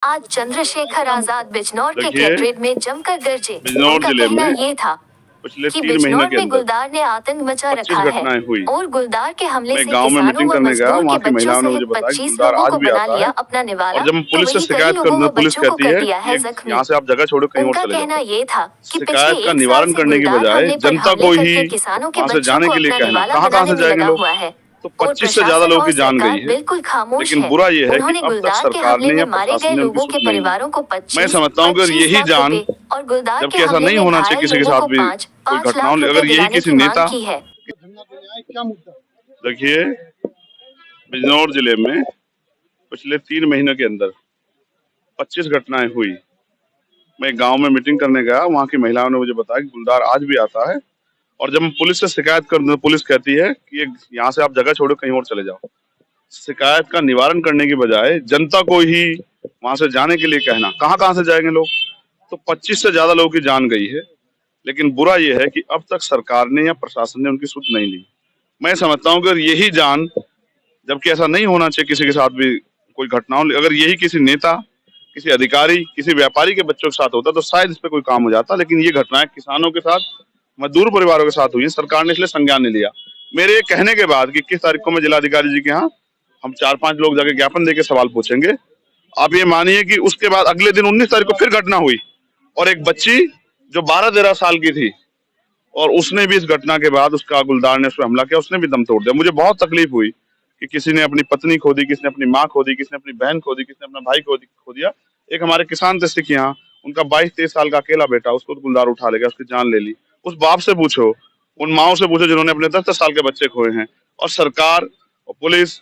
आज चंद्रशेखर आजाद बिजनौर के देखिए, कैटरेड में जमकर गरजे। बिजनौर उनका जिले कहना में ये था पिछले कि 3 महीने बिजनौर के में अंदर गुलदार ने आतंक मचा 25 रखा है घटनाएं हुई। और गुलदार के हमले मैं से गांव में किसानों मीटिंग व करने गया, मजदूर के वहां की बच्चों महिलाओं ने मुझे सहित बताया कि 25 गुलदार लोगों आज को भी बना आता लिया है। अपना निवाला, और जब तो पुलिस से वहीं कई शिकायत लोगों व कर पुलिस बच्चों को कहती कर है दिया कि है ये जख्मी। यहाँ से आप जगह छोड़ो, कहीं और उनका चले कहना जाओ। ये था कि पिछले शिकायत का 1 साल निवारण से करने की गुलदार बजाय हमले पर जनता हमले को ही करके किसानों के वहां से बच्चों जाने को के लिए अपना कहना, निवाला कहाँ बनाने से में जाएंगे लगा लोग। हुआ है तो और 25 से ज्यादा प्रशासन लोगों और की जान सरकार गई है। बिल्कुल खामोश लेकिन है। बुरा ये है कि उन्होंने अब तक गुलदार के सरकार हमले ने में या मारे प्रशासन गए ने उनकी लोगों सुध के नहीं ली। परिवारों को मैं 25 समझता हूँ कि अगर 25 यही लाख जान, रुपए और गुलदार के जबकि ऐसा हमले नहीं में होना चाहिए घायल किसी के लोगों साथ को भी 5 कोई घटना लाख हो, रुपए अगर यही दिलाने किसी की मांग नेता, की है। क्या मुद्दा? देखिए, बिजनौर जिले में पिछले 3 महीने के अंदर 25 घटनाएं हुई। मैं गांव में मीटिंग करने गया, वहां की महिलाओं ने मुझे बताया कि गुलदार आज भी आता है। और जब मैं पुलिस से शिकायत कर दूं, पुलिस कहती है कि ये यहाँ से आप जगह छोड़ो, कहीं और चले जाओ। शिकायत का निवारण करने की बजाय जनता को ही वहां से जाने के लिए कहना, कहाँ से जाएंगे लोग। तो 25 से ज्यादा लोगों की जान गई है। लेकिन बुरा यह है कि अब तक सरकार ने या प्रशासन ने उनकी सुध नहीं ली। मैं समझता हूँ कि अगर यही जान, जबकि ऐसा नहीं होना चाहिए किसी के साथ भी कोई घटना हो, अगर यही किसी नेता, किसी अधिकारी, किसी व्यापारी के बच्चों के साथ होता तो शायद इस पे कोई काम हो जाता। लेकिन ये घटनाएं किसानों के साथ, मजदूर परिवारों के साथ हुई है, सरकार ने इसलिए संज्ञान नहीं लिया। मेरे कहने के बाद कि 21 तारीख को मैं जिलाधिकारी जी के यहाँ हम 4-5 लोग जाके ज्ञापन देके सवाल पूछेंगे। आप ये मानिए कि उसके बाद अगले दिन 19 तारीख को फिर घटना हुई और एक बच्ची जो 12-13 साल की थी, और उसने भी इस घटना के बाद उसका गुलदार ने उस पर हमला किया, उसने भी दम तोड़ दिया। मुझे बहुत तकलीफ हुई कि किसी ने अपनी पत्नी खो दी, किसी ने अपनी माँ खो दी, किसी ने अपनी बहन खो दी, किसी ने अपना भाई खो दिया। एक हमारे किसान थे सिख यहाँ, उनका 22-23 साल का अकेला बेटा, उसको तो गुलदार उठा ले गया, उसकी जान ले ली। उस बाप से पूछो, उन माओ से पूछो जिन्होंने अपने 10-10 साल के बच्चे खोए हैं। और सरकार और पुलिस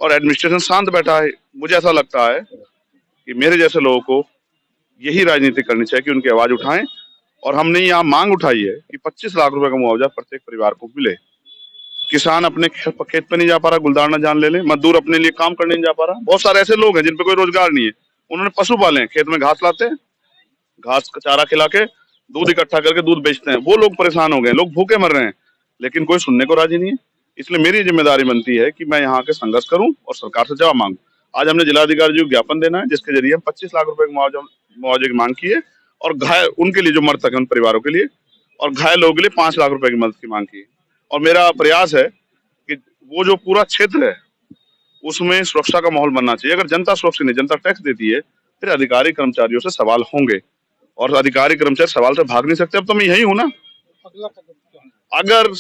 और एडमिनिस्ट्रेशन शांत बैठा है। मुझे ऐसा लगता है कि मेरे जैसे लोगों को यही राजनीति करनी चाहिए कि उनकी आवाज उठाएं। और हमने यहाँ मांग उठाई है कि 25 लाख रुपए का मुआवजा प्रत्येक परिवार को मिले। किसान अपने खेत पे नहीं जा पा रहा, गुलदार न जान ले ले। मजदूर अपने लिए काम करने नहीं जा पा रहा। बहुत सारे ऐसे लोग हैं जिन पे कोई रोजगार नहीं है, उन्होंने पशु पाले हैं, खेत में घास लाते हैं, घास का चारा खिला के दूध इकट्ठा करके दूध बेचते हैं। वो लोग परेशान हो गए, लोग भूखे मर रहे हैं, लेकिन कोई सुनने को राजी नहीं है। इसलिए मेरी जिम्मेदारी बनती है कि मैं यहाँ के संघर्ष करूं और सरकार से जवाब मांगू। आज हमने जिलाधिकारी जी को ज्ञापन देना है, जिसके जरिए हम 25 लाख रुपए मुआवजे की मांग की है। और घायल उनके लिए जो मर सके, उन परिवारों के लिए, और घायल लोगों के लिए 5 लाख रुपए की मदद की मांग की है। और मेरा प्रयास है कि वो जो पूरा क्षेत्र है उसमें सुरक्षा का माहौल बनना चाहिए। अगर जनता सुरक्षित नहीं, जनता टैक्स देती है, फिर अधिकारी कर्मचारियों से सवाल होंगे, और अधिकारी कर्मचारी सवाल से भाग नहीं सकते। अब तो मैं यही हूँ ना। अगला कदम क्या है? अगर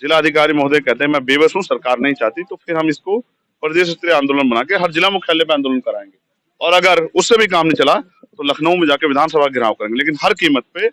जिलाधिकारी महोदय कहते हैं मैं बेबस हूँ, सरकार नहीं चाहती, तो फिर हम इसको प्रदेश स्तरीय आंदोलन बना के हर जिला मुख्यालय पे आंदोलन कराएंगे। और अगर उससे भी काम नहीं चला तो लखनऊ में जाके विधानसभा घेराव करेंगे। लेकिन हर कीमत पे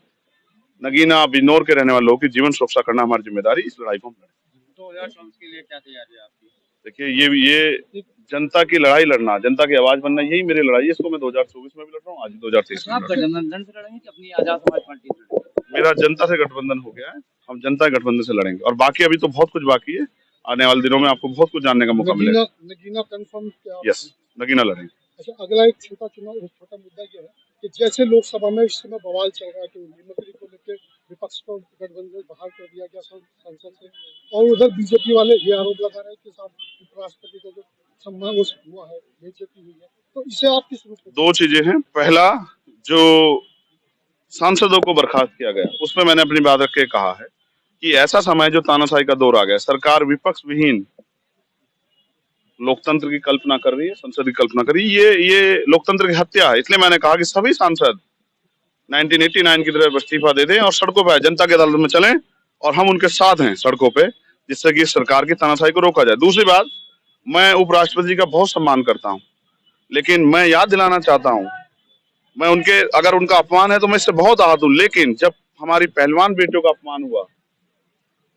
नगीना बिजनौर के रहने वाले लोगों की जीवन सुरक्षा करना हमारी जिम्मेदारी। इस लड़ाई को हम लड़ेंगे। 2024 के लिए क्या तैयारी है आपकी? देखिए, ये जनता की लड़ाई लड़ना, जनता की आवाज बनना, यही मेरी लड़ाई है। इसको मैं 2024 में भी लड़ रहा हूँ, आज 2023 में आप गठबंधन से लड़ेंगे कि अपनी आजाद समाज पार्टी से लड़ेंगे? मेरा जनता से गठबंधन हो गया है। हम जनता के गठबंधन से लड़ेंगे। और बाकी अभी तो बहुत कुछ बाकी है। आने वाले दिनों में आपको बहुत कुछ जानने का मौका मिलेगा। नगीना कंफर्म क्या? यस, नगीना लड़ेंगे। अच्छा, अगला एक छोटा मुद्दा क्या है कि जैसे लोकसभा में इस समय बवाल चल रहा है कि मुख्यमंत्री को लेकर विपक्ष को गठबंधन से बाहर कर दिया गया संसद से, और उधर बीजेपी वाले ये आरोप लगा रहे हैं कि साहब उपराष्ट्रपति का जो सम्मान वो हुआ है, बेइज्जती हुई है। तो इसे आप किस रूप में? 2 चीजें हैं। पहला, जो सांसदों को बर्खास्त किया गया, उसमें मैंने अपनी बात रख के कहा है कि ऐसा समय जो तानाशाही का दौर आ गया, सरकार विपक्ष विहीन लोकतंत्र की कल्पना कर रही है, संसद की कल्पना कर रही है। ये लोकतंत्र की हत्या है। इसलिए मैंने कहा कि सभी सांसद 1989 की तरह इस्तीफा दे दें और सड़कों पर जनता के अदालत में चलें, और हम उनके साथ हैं सड़कों पे, जिससे कि सरकार की तानाशाही को रोका जाए। दूसरी बात, मैं उपराष्ट्रपति जी का बहुत सम्मान करता हूँ, लेकिन मैं याद दिलाना चाहता हूँ, मैं उनके, अगर उनका अपमान है तो मैं इससे बहुत आहत हूँ। लेकिन जब हमारी पहलवान बेटियों का अपमान हुआ,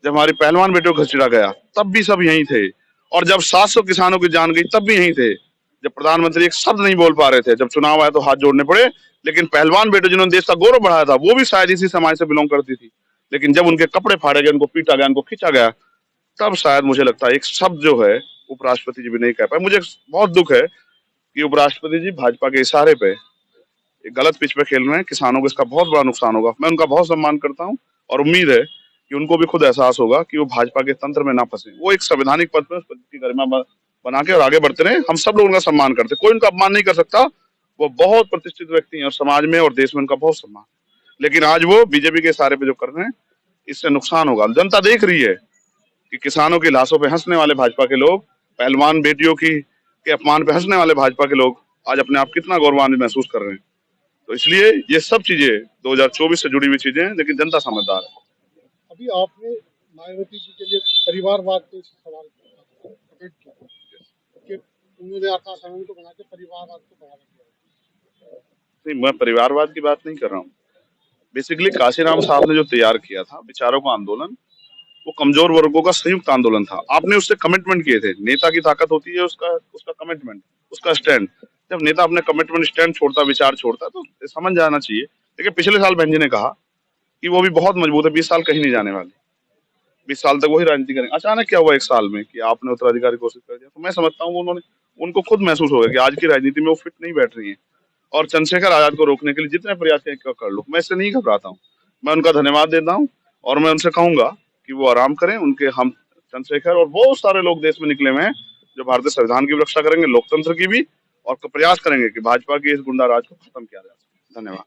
जब हमारी पहलवान बेटियों को घसीटा गया, तब भी सब यहीं थे। और जब 700 किसानों की जान गई, तब भी यहीं थे। जब प्रधानमंत्री एक शब्द नहीं बोल पा रहे थे, जब चुनाव आया तो हाथ जोड़ने पड़े। लेकिन पहलवान बेटे जिन्होंने देश का गौरव बढ़ाया था, वो भी शायद इसी समाज से बिलोंग करती थी। लेकिन जब उनके कपड़े फाड़े गए, उनको पीटा गया, उनको खींचा गया, तब शायद मुझे लगता है एक शब्द जो है उपराष्ट्रपति जी भी नहीं कह पाए। मुझे बहुत दुख है कि उपराष्ट्रपति जी भाजपा के इशारे पे एक गलत पिच पे खेल रहे हैं। किसानों को इसका बहुत बड़ा नुकसान होगा। मैं उनका बहुत सम्मान करता हूँ और उम्मीद है कि उनको भी खुद एहसास होगा कि वो भाजपा के तंत्र में ना फंसे। वो एक संवैधानिक पद पे उस पद की गरिमा बना के और आगे बढ़ते रहे। हम सब लोग उनका सम्मान करते, कोई उनका अपमान नहीं कर सकता। वो बहुत प्रतिष्ठित व्यक्ति हैं और समाज में और देश में उनका बहुत सम्मान, लेकिन आज वो बीजेपी के इशारे पे जो कर रहे हैं, इससे नुकसान होगा। जनता देख रही है कि किसानों की लाशों पे हंसने वाले भाजपा के लोग, पहलवान बेटियों के अपमान पे हंसने वाले भाजपा के लोग आज अपने आप कितना गौरवान्वित महसूस कर रहे हैं। तो इसलिए ये सब चीजें 2024 से जुड़ी हुई चीजें हैं, लेकिन जनता समझदार है। अभी आपने मायावती जी के लिए परिवारवाद पे सवाल कमेंट किया कि उन्होंने आकाश आनंद को बना के परिवारवाद को बढ़ावा दिया। नहीं, मैं परिवारवाद की बात नहीं कर रहा हूँ। बेसिकली काशीराम साहब ने जो तैयार किया था विचारों का आंदोलन, वो कमजोर वर्गों का संयुक्त आंदोलन था। आपने उससे कमिटमेंट किए थे। नेता की ताकत होती है उसका कमिटमेंट, उसका स्टैंड। जब नेता अपने कमिटमेंट स्टैंड छोड़ता, विचार छोड़ता, तो समझ जाना चाहिए। देखिए, पिछले साल बहन जी ने कहा कि वो भी बहुत मजबूत है, 20 साल कहीं नहीं जाने वाले, 20 साल तक वही राजनीति करेंगे। अचानक क्या हुआ 1 साल में कि आपने उत्तराधिकारी घोषित कर दिया? तो मैं समझता हूँ उनको खुद महसूस हो गया कि आज की राजनीति में वो फिट नहीं बैठ रही है, और चंद्रशेखर आजाद को रोकने के लिए जितने प्रयास कर लो, मैं इससे नहीं घबराता हूँ। मैं उनका धन्यवाद देता हूँ और मैं उनसे कहूंगा कि वो आराम करें। उनके हम चंद्रशेखर और बहुत सारे लोग देश में निकले हुए हैं जो भारतीय संविधान की भी रक्षा करेंगे, लोकतंत्र की भी, और प्रयास करेंगे कि भाजपा के इस गुंडा राज को खत्म किया जाए। धन्यवाद।